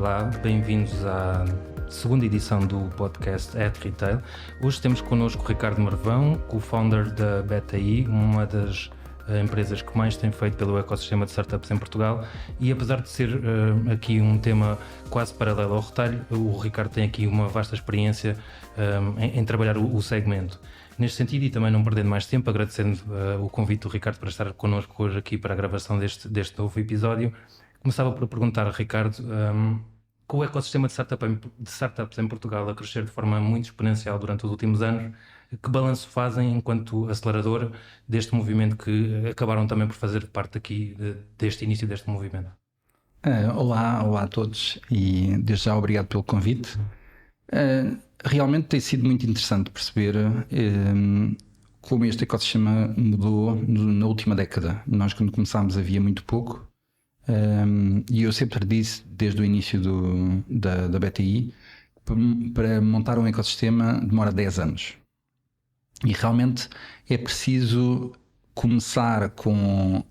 Olá, bem-vindos à segunda edição do podcast At Retail. Hoje temos connosco o Ricardo Marvão, co-founder da BetaI, uma das empresas que mais tem feito pelo ecossistema de startups em Portugal, e apesar de ser aqui um tema quase paralelo ao retalho, o Ricardo tem aqui uma vasta experiência em trabalhar o segmento. Neste sentido, e também não perdendo mais tempo, agradecendo o convite do Ricardo para estar connosco hoje aqui para a gravação deste novo episódio, começava por perguntar a Ricardo, com o ecossistema de startups em Portugal a crescer de forma muito exponencial durante os últimos anos, que balanço fazem enquanto acelerador deste movimento que acabaram também por fazer parte aqui deste início deste movimento? Olá a todos e desde já obrigado pelo convite. Realmente tem sido muito interessante perceber como este ecossistema mudou na última década. Nós, quando começámos, havia muito pouco, e eu sempre disse desde o início da BetaI, para montar um ecossistema demora 10 anos. E realmente é preciso começar com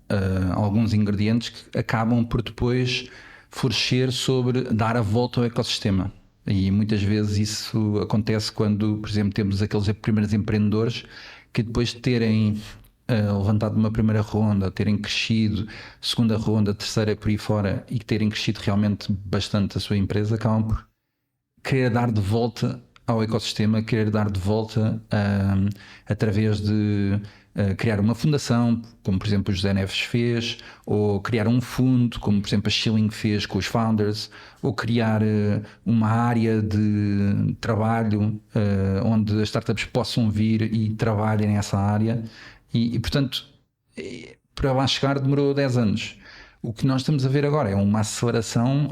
alguns ingredientes que acabam por depois florescer sobre dar a volta ao ecossistema. E muitas vezes isso acontece quando, por exemplo, temos aqueles primeiros empreendedores que depois de terem levantado uma primeira ronda, terem crescido, segunda ronda, terceira por aí fora, e terem crescido realmente bastante a sua empresa, acabam por querer dar de volta ao ecossistema, querer dar de volta através de criar uma fundação, como por exemplo o José Neves fez, ou criar um fundo, como por exemplo a Schilling fez com os founders, ou criar uma área de trabalho onde as startups possam vir e trabalhem nessa área. E portanto, para lá chegar demorou 10 anos. O que nós estamos a ver agora é uma aceleração,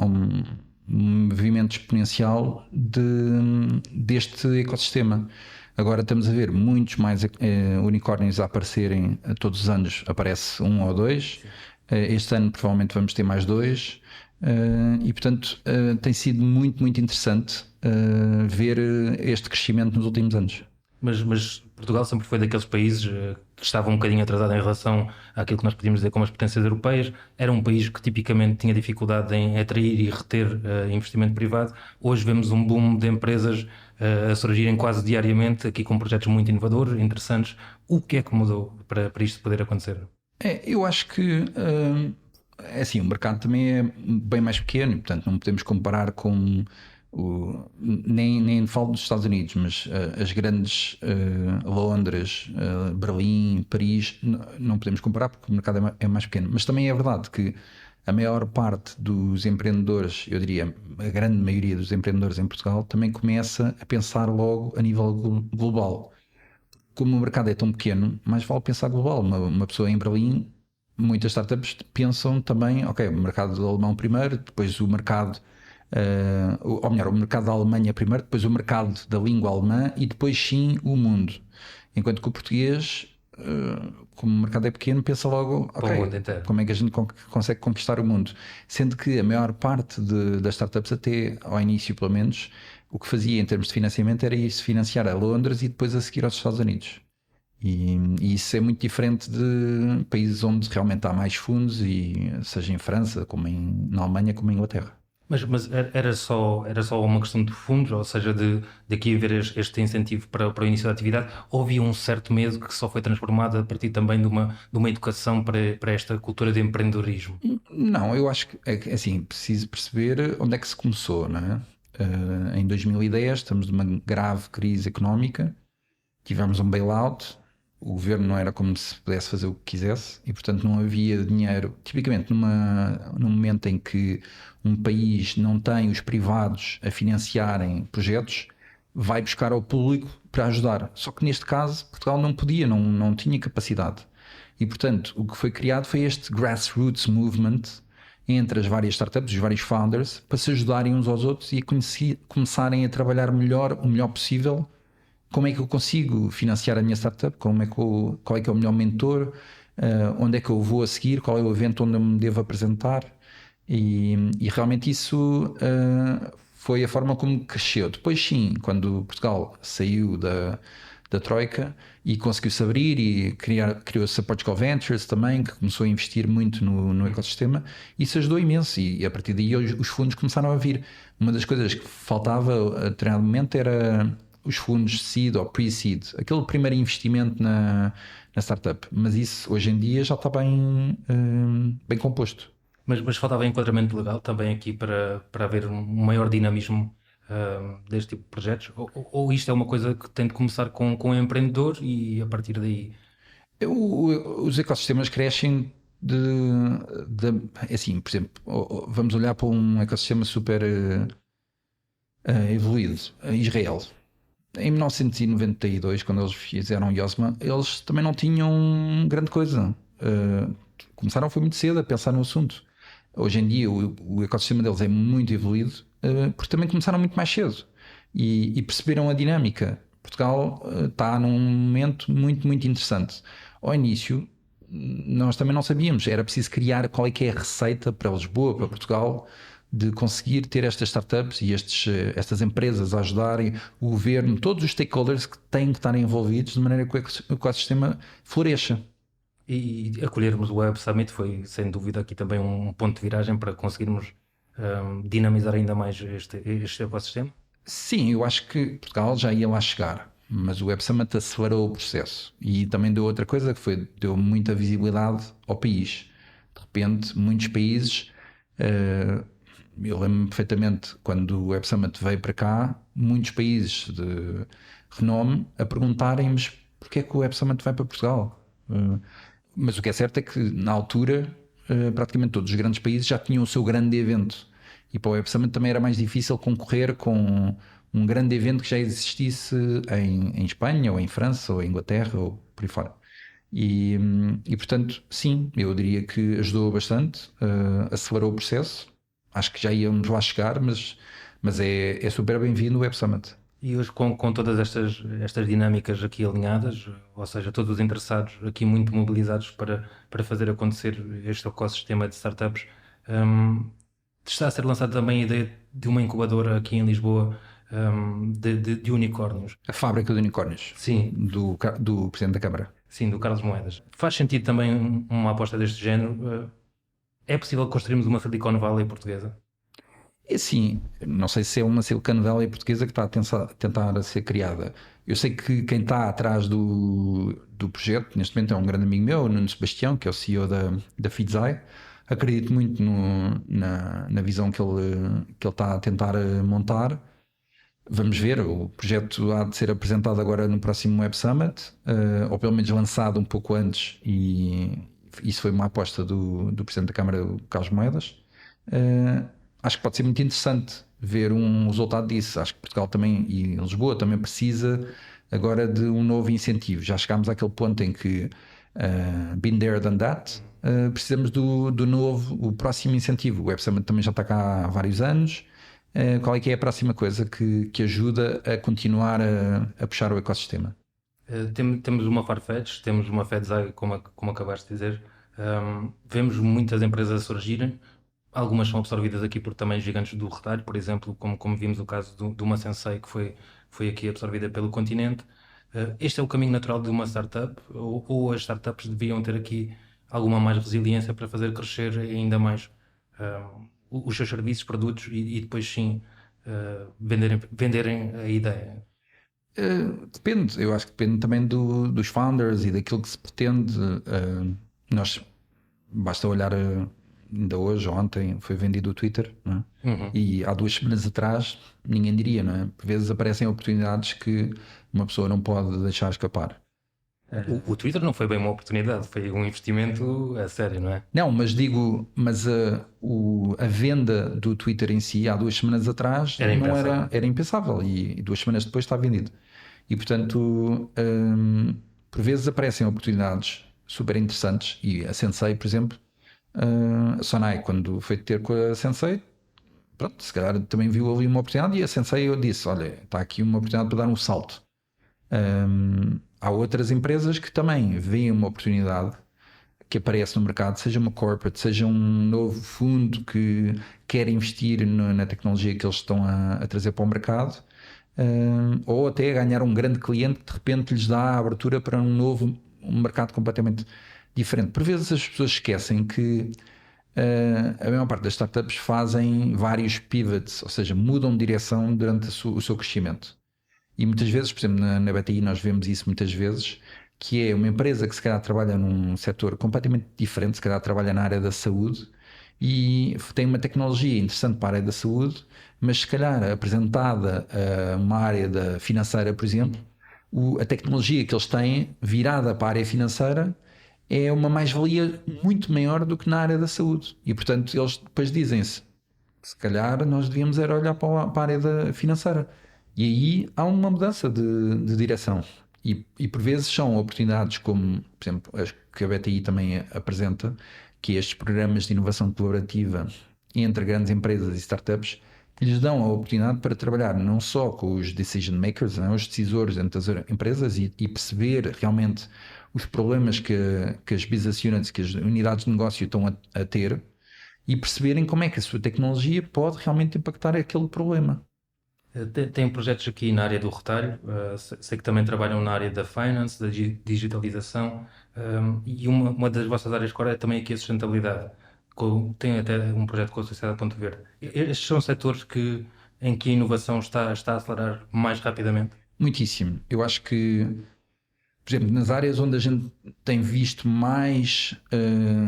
um movimento exponencial deste ecossistema. Agora estamos a ver muitos mais unicórnios a aparecerem todos os anos. Aparece um ou dois. Este ano provavelmente vamos ter mais dois. E portanto tem sido muito, muito interessante ver este crescimento nos últimos anos. Mas Portugal sempre foi daqueles países que estavam um bocadinho atrasado em relação àquilo que nós podíamos dizer como as potências europeias. Era um país que tipicamente tinha dificuldade em atrair e reter investimento privado. Hoje vemos um boom de empresas a surgirem quase diariamente, aqui com projetos muito inovadores, interessantes. O que é que mudou para isto poder acontecer? Eu acho que assim, o mercado também é bem mais pequeno, portanto não podemos comparar com nem falo dos Estados Unidos, mas as grandes Londres, Berlim, Paris, não podemos comparar porque o mercado é mais pequeno. Mas também é verdade que a maior parte dos empreendedores, eu diria a grande maioria dos empreendedores em Portugal, também começa a pensar logo a nível global. Como o mercado é tão pequeno, mais vale pensar global. Uma pessoa em Berlim, muitas startups pensam também, ok, o mercado alemão primeiro, depois o mercado ou melhor, o mercado da Alemanha primeiro, depois o mercado da língua alemã e depois sim o mundo. Enquanto que o português, como o mercado é pequeno, pensa logo, ok, como é que a gente consegue conquistar o mundo? Sendo que a maior parte das startups, até ao início pelo menos, o que fazia em termos de financiamento era isso, financiar a Londres e depois a seguir aos Estados Unidos. E isso é muito diferente de países onde realmente há mais fundos, e seja em França, como na Alemanha, como em Inglaterra. Mas era só uma questão de fundos, ou seja, de aqui haver este incentivo para o início da atividade, ou havia um certo medo que só foi transformado a partir também de uma educação para esta cultura de empreendedorismo? Não, eu acho que é assim, preciso perceber onde é que se começou, não é? Em 2010 estamos numa grave crise económica, tivemos um bailout, o governo não era como se pudesse fazer o que quisesse e portanto não havia dinheiro. Tipicamente num momento em que um país não tem os privados a financiarem projetos, vai buscar ao público para ajudar. Só que neste caso Portugal não podia, não tinha capacidade. E portanto o que foi criado foi este grassroots movement entre as várias startups, os vários founders, para se ajudarem uns aos outros e começarem a trabalhar melhor, o melhor possível. Como é que eu consigo financiar a minha startup? Qual é que é o melhor mentor? Onde é que eu vou a seguir? Qual é o evento onde eu me devo apresentar? E realmente isso foi a forma como cresceu. Depois sim, quando Portugal saiu da Troika, e conseguiu-se abrir e criou-se a Portugal Ventures também, que começou a investir muito no ecossistema. Isso ajudou imenso e a partir daí os fundos começaram a vir. Uma das coisas que faltava a determinado momento era os fundos seed ou pre-seed, aquele primeiro investimento na startup, mas isso hoje em dia já está bem composto. Mas faltava enquadramento legal também aqui para haver um maior dinamismo deste tipo de projetos? Ou isto é uma coisa que tem de começar com um empreendedor e a partir daí? Os ecossistemas crescem assim, por exemplo, vamos olhar para um ecossistema super evoluído, Israel. Em 1992, quando eles fizeram Yosma, eles também não tinham grande coisa. Começaram foi muito cedo a pensar no assunto. Hoje em dia o ecossistema deles é muito evoluído, porque também começaram muito mais cedo e perceberam a dinâmica. Portugal está num momento muito, muito interessante. Ao início, nós também não sabíamos, era preciso criar qual é que é a receita para Lisboa, para Portugal, de conseguir ter estas startups e estas empresas a ajudarem o governo, todos os stakeholders que têm que estar envolvidos de maneira que o ecossistema floresça. E acolhermos o Web Summit foi, sem dúvida, aqui também um ponto de viragem para conseguirmos dinamizar ainda mais este ecossistema? Sim, eu acho que Portugal já ia lá chegar, mas o Web Summit acelerou o processo e também deu outra coisa que foi, deu muita visibilidade ao país. De repente, muitos países, eu lembro-me perfeitamente quando o Web Summit veio para cá, muitos países de renome a perguntarem-nos porque é que o Web Summit vai para Portugal. Mas o que é certo é que na altura praticamente todos os grandes países já tinham o seu grande evento e para o Web Summit também era mais difícil concorrer com um grande evento que já existisse em Espanha ou em França ou em Inglaterra ou por aí fora. E portanto, sim, eu diria que ajudou bastante, acelerou o processo. Acho que já íamos lá chegar, mas é super bem-vindo o Web Summit. E hoje, com todas estas dinâmicas aqui alinhadas, ou seja, todos os interessados aqui muito mobilizados para fazer acontecer este ecossistema de startups, está a ser lançada também a ideia de uma incubadora aqui em Lisboa de unicórnios. A fábrica de unicórnios. Sim. Do Presidente da Câmara. Sim, do Carlos Moedas. Faz sentido também uma aposta deste género? É possível construirmos uma Silicon Valley portuguesa? É assim, não sei se é uma Silicon Valley portuguesa que está a tentar ser criada. Eu sei que quem está atrás do projeto, neste momento é um grande amigo meu, Nuno Sebastião, que é o CEO da Feedzai. Acredito muito na visão que ele está a tentar montar. Vamos ver, o projeto há de ser apresentado agora no próximo Web Summit, ou pelo menos lançado um pouco antes, e isso foi uma aposta do Presidente da Câmara, o Carlos Moedas. Acho que pode ser muito interessante ver um resultado disso. Acho que Portugal também e Lisboa também precisa agora de um novo incentivo. Já chegámos àquele ponto em que been there, done that. Precisamos do novo, o próximo incentivo. O Web Summit também já está cá há vários anos. Qual é que é a próxima coisa que ajuda a continuar a puxar o ecossistema? Temos uma Farfetch, temos uma Feedzai, como acabaste de dizer. Vemos muitas empresas a surgirem. Algumas são absorvidas aqui por também gigantes do retalho, por exemplo, como vimos o caso de uma Sensei que foi aqui absorvida pelo Continente. Este é o caminho natural de uma startup, ou as startups deviam ter aqui alguma mais resiliência para fazer crescer ainda mais os seus serviços, produtos e depois sim venderem a ideia? Depende, eu acho que depende também dos founders e daquilo que se pretende. Nós basta olhar, ainda hoje, ontem, foi vendido o Twitter, não é? Uhum. E há 2 semanas atrás ninguém diria, não é? Por vezes aparecem oportunidades que uma pessoa não pode deixar escapar. O Twitter não foi bem uma oportunidade, foi um investimento a sério, não é? Não, mas digo, a venda do Twitter em si há 2 semanas atrás era impensável e 2 semanas depois está vendido. E portanto, por vezes aparecem oportunidades super interessantes e a Sensei, por exemplo, a Sonai, quando foi ter com a Sensei, pronto, se calhar também viu ali uma oportunidade e a Sensei eu disse, olha, está aqui uma oportunidade para dar um salto. Há outras empresas que também veem uma oportunidade que aparece no mercado, seja uma corporate, seja um novo fundo que quer investir na tecnologia que eles estão a trazer para o mercado, ou até ganhar um grande cliente que de repente lhes dá a abertura para um mercado completamente diferente. Por vezes as pessoas esquecem que a maior parte das startups fazem vários pivots, ou seja, mudam de direção durante o seu crescimento. E muitas vezes, por exemplo, na BTI nós vemos isso muitas vezes, que é uma empresa que se calhar trabalha num setor completamente diferente, se calhar trabalha na área da saúde e tem uma tecnologia interessante para a área da saúde, mas se calhar apresentada a uma área financeira, por exemplo, a tecnologia que eles têm virada para a área financeira é uma mais-valia muito maior do que na área da saúde. E, portanto, eles depois dizem-se, se calhar nós devíamos era olhar para a área financeira. E aí há uma mudança de direção. E por vezes são oportunidades como, por exemplo, as que a BTI também apresenta, que estes programas de inovação colaborativa entre grandes empresas e startups, que lhes dão a oportunidade para trabalhar não só com os decision makers, não, os decisores dentro das empresas e perceber realmente os problemas que as business units, que as unidades de negócio estão a ter e perceberem como é que a sua tecnologia pode realmente impactar aquele problema. Tem projetos aqui na área do retalho, sei que também trabalham na área da finance, da digitalização, e uma das vossas áreas core é também aqui a sustentabilidade. Tem até um projeto com a Sociedade Ponto Verde. Estes são setores em que a inovação está a acelerar mais rapidamente? Muitíssimo. Eu acho que, por exemplo, nas áreas onde a gente tem visto mais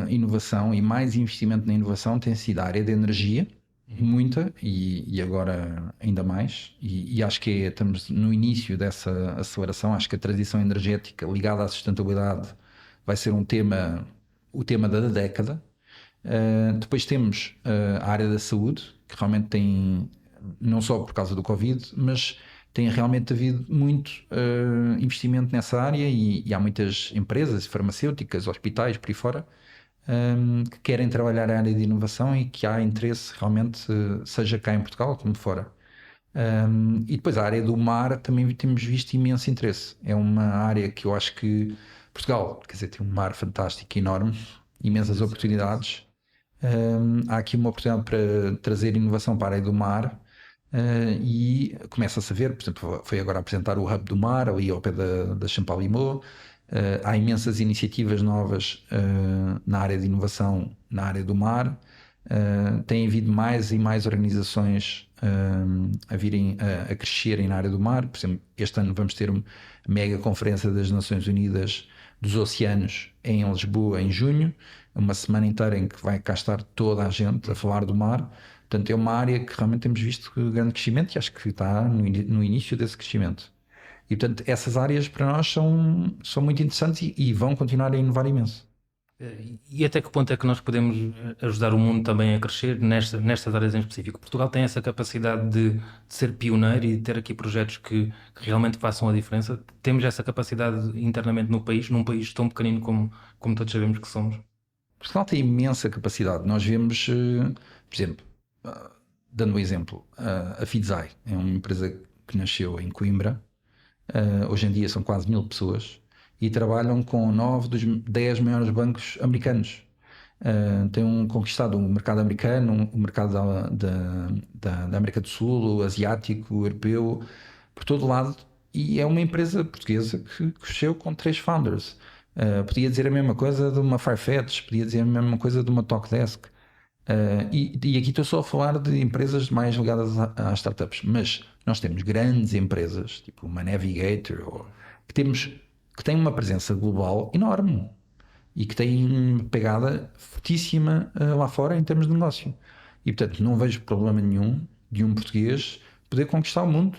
inovação e mais investimento na inovação tem sido a área da energia, muita, e agora ainda mais, e acho que estamos no início dessa aceleração. Acho que a transição energética ligada à sustentabilidade vai ser o tema da década. Depois temos a área da saúde, que realmente tem, não só por causa do Covid, mas tem realmente havido muito investimento nessa área e há muitas empresas farmacêuticas, hospitais, por aí fora, que querem trabalhar a área de inovação e que há interesse realmente, seja cá em Portugal como fora. E depois a área do mar também temos visto imenso interesse. É uma área que eu acho que Portugal, quer dizer, tem um mar fantástico, enorme, imensas oportunidades. Há aqui uma oportunidade para trazer inovação para a área do mar. E começa-se a ver, por exemplo, foi agora apresentar o Hub do Mar ali ao pé da Champalimau. Há imensas iniciativas novas na área de inovação, na área do mar. Tem havido mais e mais organizações a virem a crescerem na área do mar. Por exemplo, este ano vamos ter uma mega conferência das Nações Unidas dos Oceanos em Lisboa em junho, uma semana inteira em que vai cá estar toda a gente a falar do mar. Portanto, é uma área que realmente temos visto grande crescimento e acho que está no início desse crescimento. E, portanto, essas áreas para nós são muito interessantes e vão continuar a inovar imenso. E até que ponto é que nós podemos ajudar o mundo também a crescer nestas áreas em específico? Portugal tem essa capacidade de ser pioneiro e de ter aqui projetos que realmente façam a diferença? Temos essa capacidade internamente no país, num país tão pequenino como todos sabemos que somos? Portugal tem imensa capacidade. Nós vemos, por exemplo, dando um exemplo, a Fidzai é uma empresa que nasceu em Coimbra. Hoje em dia são quase 1000 pessoas e trabalham com 9 dos 10 maiores bancos americanos. Têm conquistado o mercado americano, o mercado da América do Sul, o asiático, o europeu, por todo lado. E é uma empresa portuguesa que cresceu com 3 founders. Podia dizer a mesma coisa de uma Farfetch, podia dizer a mesma coisa de uma Talkdesk. E aqui estou só a falar de empresas mais ligadas às startups, mas nós temos grandes empresas, tipo uma Navigator, que têm uma presença global enorme e que têm uma pegada fortíssima lá fora em termos de negócio. E portanto não vejo problema nenhum de um português poder conquistar o mundo.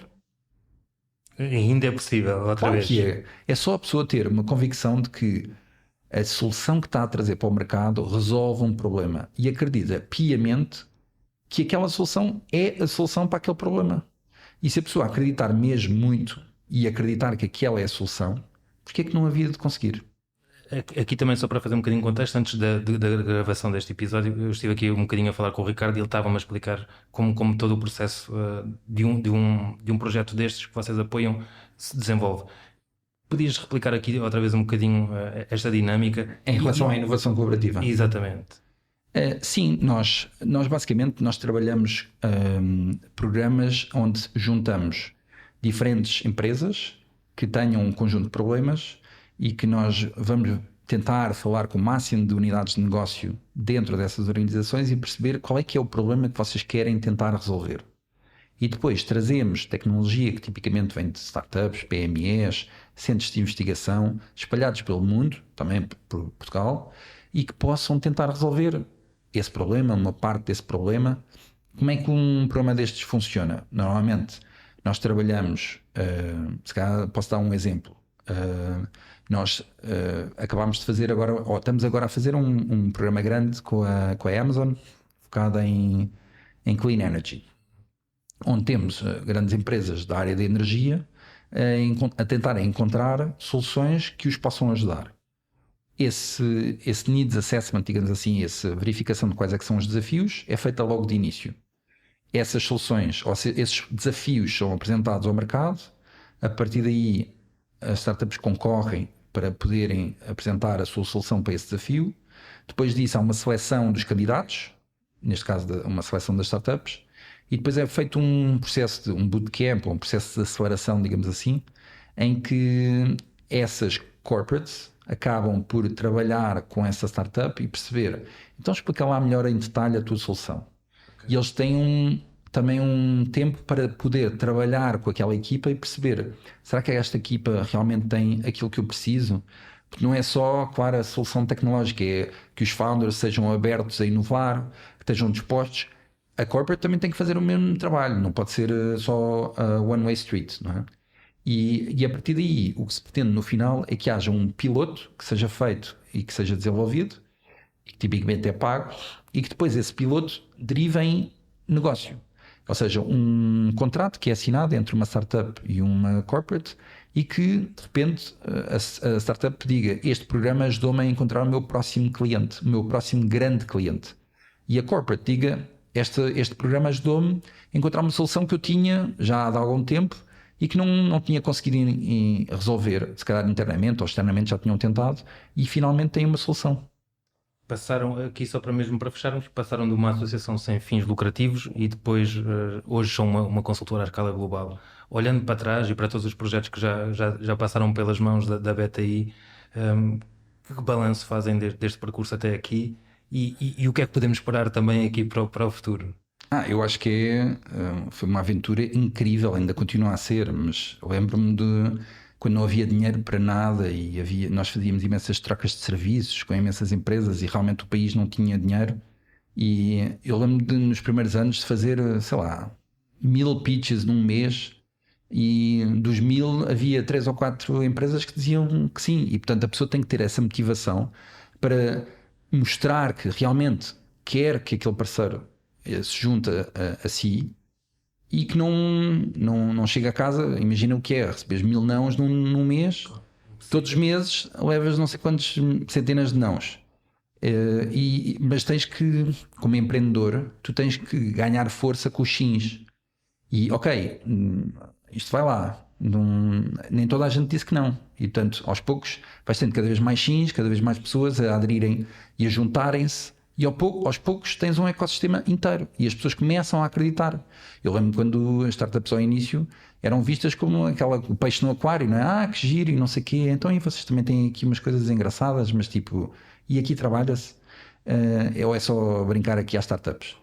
Ainda é possível, outra vez. Que é só a pessoa ter uma convicção de que a solução que está a trazer para o mercado resolve um problema e acredita piamente que aquela solução é a solução para aquele problema. E se a pessoa acreditar mesmo muito e acreditar que aquela é a solução, porque é que não havia de conseguir? Aqui também, só para fazer um bocadinho de contexto, antes da gravação deste episódio, eu estive aqui um bocadinho a falar com o Ricardo e ele estava-me a explicar como todo o processo de um projeto destes que vocês apoiam se desenvolve. Podias replicar aqui outra vez um bocadinho esta dinâmica? Em relação à inovação colaborativa. Exatamente. Sim, nós basicamente trabalhamos programas onde juntamos diferentes empresas que tenham um conjunto de problemas e que nós vamos tentar falar com o máximo de unidades de negócio dentro dessas organizações e perceber qual é que é o problema que vocês querem tentar resolver. E depois trazemos tecnologia que tipicamente vem de startups, PMEs, centros de investigação espalhados pelo mundo, também por Portugal, e que possam tentar resolver esse problema, uma parte desse problema. Como é que um programa destes funciona? Normalmente nós trabalhamos, se calhar posso dar um exemplo, nós acabámos de fazer agora, ou estamos agora a fazer um programa grande com a Amazon, focado em Clean Energy, onde temos grandes empresas da área de energia a tentarem encontrar soluções que os possam ajudar. Esse needs assessment, digamos assim, essa verificação de quais é que são os desafios, é feita logo de início. Essas soluções, ou seja, esses desafios são apresentados ao mercado, a partir daí as startups concorrem para poderem apresentar a sua solução para esse desafio. Depois disso há uma seleção dos candidatos, neste caso uma seleção das startups, e depois é feito um processo de um bootcamp, um processo de aceleração, digamos assim, em que essas corporates acabam por trabalhar com essa startup e perceber, então explica lá melhor em detalhe a tua solução. Okay. E eles têm também um tempo para poder trabalhar com aquela equipa e perceber, será que esta equipa realmente tem aquilo que eu preciso? Porque não é só, claro, a solução tecnológica, é que os founders sejam abertos a inovar, que estejam dispostos. A corporate também tem que fazer o mesmo trabalho, não pode ser só one-way street, não é? E a partir daí, o que se pretende no final é que haja um piloto que seja feito e que seja desenvolvido, e que tipicamente é pago, e que depois esse piloto derive em negócio. Ou seja, um contrato que é assinado entre uma startup e uma corporate e que, de repente, a startup diga, este programa ajudou-me a encontrar o meu próximo cliente, o meu próximo grande cliente. E a corporate diga, este programa ajudou-me a encontrar uma solução que eu tinha já há algum tempo e que não tinha conseguido resolver, se calhar internamente ou externamente já tinham tentado, e finalmente têm uma solução. Passaram aqui, só mesmo para fecharmos, passaram de uma associação sem fins lucrativos e depois hoje são uma consultora à escala global. Olhando para trás e para todos os projetos que já passaram pelas mãos da BTI, que balanço fazem deste percurso até aqui e o que é que podemos esperar também aqui para o futuro? Eu acho que foi uma aventura incrível, ainda continua a ser, mas lembro-me de quando não havia dinheiro para nada e nós fazíamos imensas trocas de serviços com imensas empresas e realmente o país não tinha dinheiro. E eu lembro de nos primeiros anos de fazer, sei lá, 1000 pitches num mês e dos 1000 havia 3 ou 4 empresas que diziam que sim. E portanto a pessoa tem que ter essa motivação para mostrar que realmente quer que aquele parceiro se junta a si e que não chega a casa, imagina o que é, receberes 1000 nãos num mês, todos os meses levas não sei quantas centenas de nãos. Mas tens que, como empreendedor, tu tens que ganhar força com os sims. E ok, isto vai lá, nem toda a gente disse que não. E portanto, aos poucos, vais tendo cada vez mais sims, cada vez mais pessoas a aderirem e a juntarem-se. E aos poucos tens um ecossistema inteiro e as pessoas começam a acreditar. Eu lembro quando as startups ao início eram vistas como o peixe no aquário, não é? Que giro e não sei o quê. Então e vocês também têm aqui umas coisas engraçadas, mas tipo, e aqui trabalha-se? Ou é só brincar aqui às startups?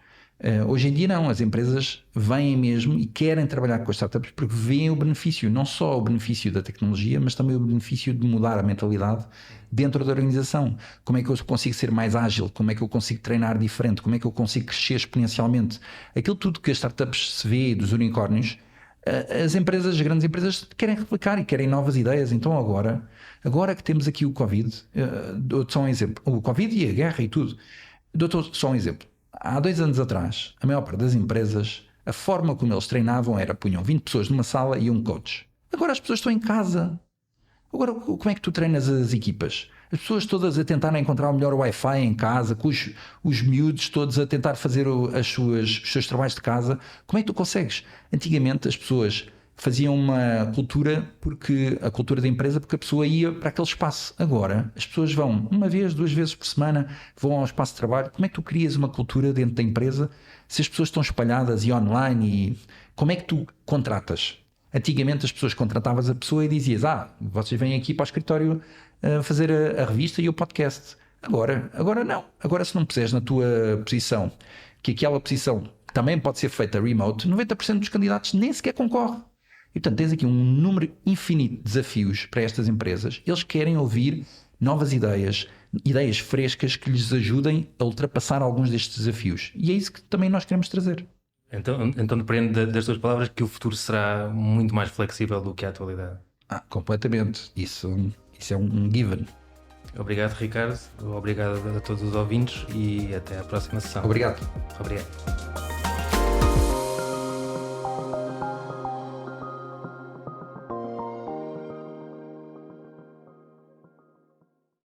Hoje em dia não, as empresas vêm mesmo e querem trabalhar com as startups porque veem o benefício, não só o benefício da tecnologia, mas também o benefício de mudar a mentalidade dentro da organização. Como é que eu consigo ser mais ágil? Como é que eu consigo treinar diferente? Como é que eu consigo crescer exponencialmente? Aquilo tudo que as startups se vê dos unicórnios, as grandes empresas querem replicar e querem novas ideias. Então agora que temos aqui o Covid, dou-te só um exemplo, o Covid e a guerra e tudo, dou-te só um exemplo. Há 2 anos atrás, a maior parte das empresas, a forma como eles treinavam era punham 20 pessoas numa sala e um coach. Agora as pessoas estão em casa. Agora, como é que tu treinas as equipas? As pessoas todas a tentar encontrar o melhor Wi-Fi em casa, com os miúdos todos a tentar fazer os seus trabalhos de casa. Como é que tu consegues? Antigamente as pessoas faziam uma cultura, a cultura da empresa, porque a pessoa ia para aquele espaço. Agora, as pessoas vão 1 vez, 2 vezes por semana, vão ao espaço de trabalho. Como é que tu crias uma cultura dentro da empresa se as pessoas estão espalhadas e online? E como é que tu contratas? Antigamente as pessoas contratavas a pessoa e dizias: vocês vêm aqui para o escritório fazer a revista e o podcast. Agora não. Agora, se não puseres na tua posição que aquela posição também pode ser feita remote, 90% dos candidatos nem sequer concorre. E portanto tens aqui um número infinito de desafios para estas empresas. Eles querem ouvir novas ideias frescas que lhes ajudem a ultrapassar alguns destes desafios. E é isso que também nós queremos trazer. Então depende das tuas palavras que o futuro será muito mais flexível do que a atualidade. Completamente. Isso é um given. Obrigado, Ricardo. Obrigado a todos os ouvintes e até à próxima sessão. Obrigado. Obrigado.